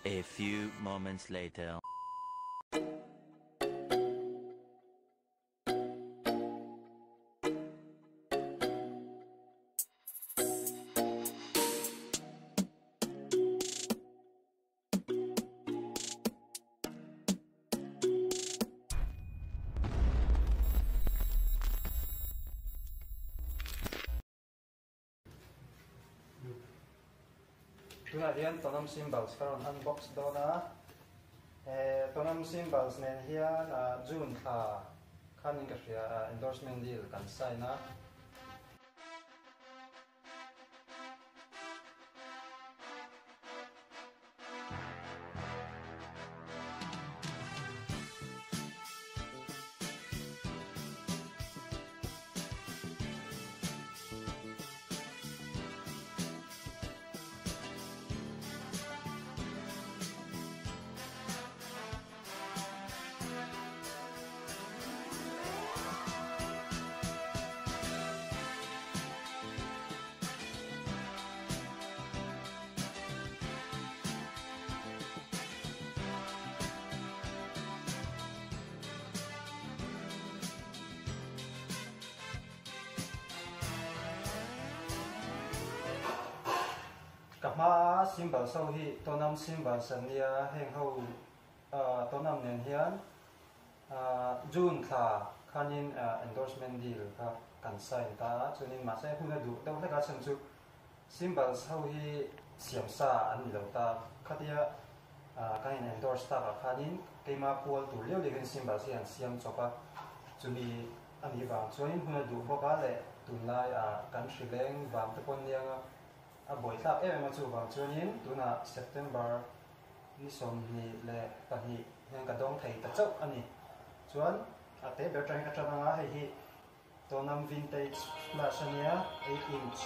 A few moments later. Tuna rian tonam symbols karon unbox do na tonam symbols nen hian June tha khanin ka hria endorsement deal kan sign na Kama symbol sau hi tonam symbol sania heng ho tonam nen hian June tha khanin endorsement deal ka kan sign ta chunin ma se huna du do ka chan chu symbol sau hi siam sa an ni lo ta khatia kain endorse ta ka khanin keima pol tu leo le symbol sian siam choka chumi ani ba chuin huna du boka le tunlai kan shileng wam te pon nianga a boy tap em ma chu wang chuanin tuna September ni som ni le pahni heng ka dong thei ta chau ani chuan ate bertang ka tanga hei hi tonam vintage flash ania 8-inch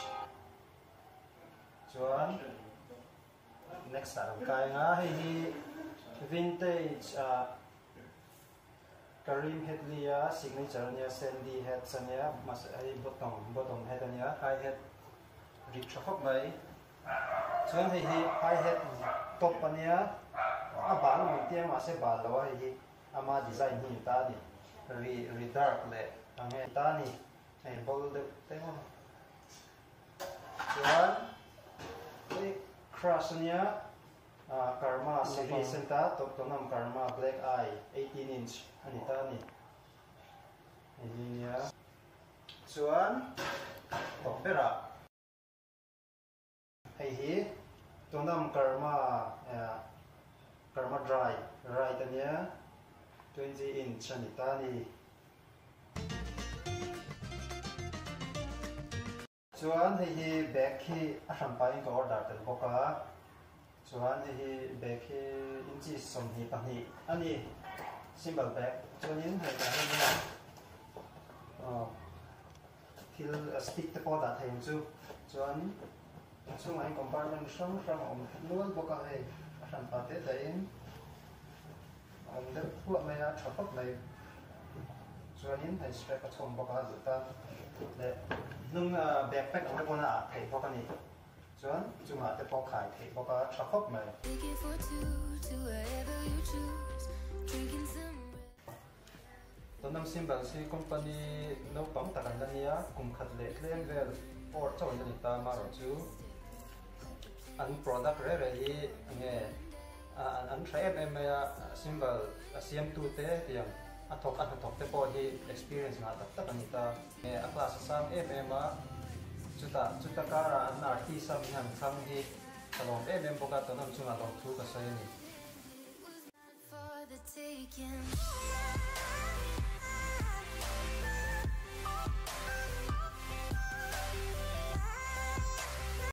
chuan next aram kai nga hei hi vintage Karim Headlia signature ania Sandy head ania mas ai bottom head ania high head rig thakop mai chuan hei hi high head top ania a bal mo tiang ma se bal lawa hei hi ama design hi ta ni ri dark le ange ta ni hei bol de temo chuan hei crush ania Karma series enta top tonam Karma black eye 18-inch ani ta ni ini nia chuan top bera hei hi tonam Karma Karma dry right ania 20-inch ani ta ni chuan hei hi bag hi a hrampai ka order tel boka chuan hei hi bag hi inchi som hi pahni ani symbol bag chuanin hei ka hei ni thil stick te pawh dah thei chu chuan chung ai compartment hrang om lual boka hei a hrampa te dain om de phuak mai a thapap mai chuanin hei strap a chhawm boka zuta le nung backpack ang pawh na thei bawk ani chuan chunga te pawh khai thei boka thapap mai tonam symbol si company no pam takan ania kum khat le tlem vel or chawn ni ta maro chu an product re re hi nge an try em ya symbol CM2 te tiang athok te po hi experience nga tak ani ta nge a class sam em a chuta kara an arti sam han khang hi talong em boka tonam chunga long thu ka sai ni